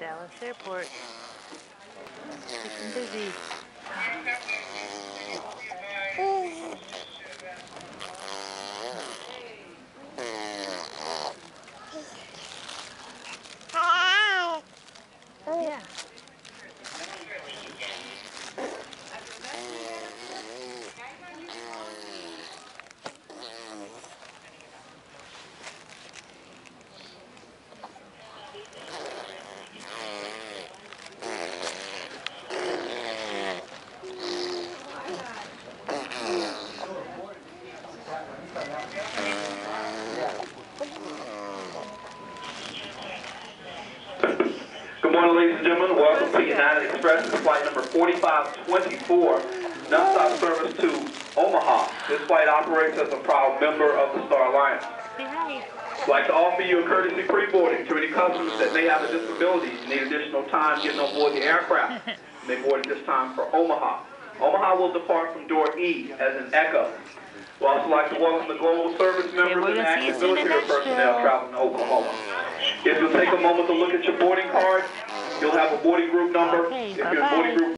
Dallas Airport. Keeping busy. Yeah. Good morning, ladies and gentlemen. Welcome to United Express. This is flight number 4524, nonstop service to Omaha. This flight operates as a proud member of the Star Alliance. I'd like to offer you a courtesy pre-boarding to any customers that may have a disability and need additional time getting on board the aircraft. They board at this time for Omaha. Omaha will depart from door E as an Echo. We'd also like to welcome the global service members and active military personnel traveling to Oklahoma. If you'll take a moment to look at your boarding card, you'll have a boarding group number. If you're in boarding group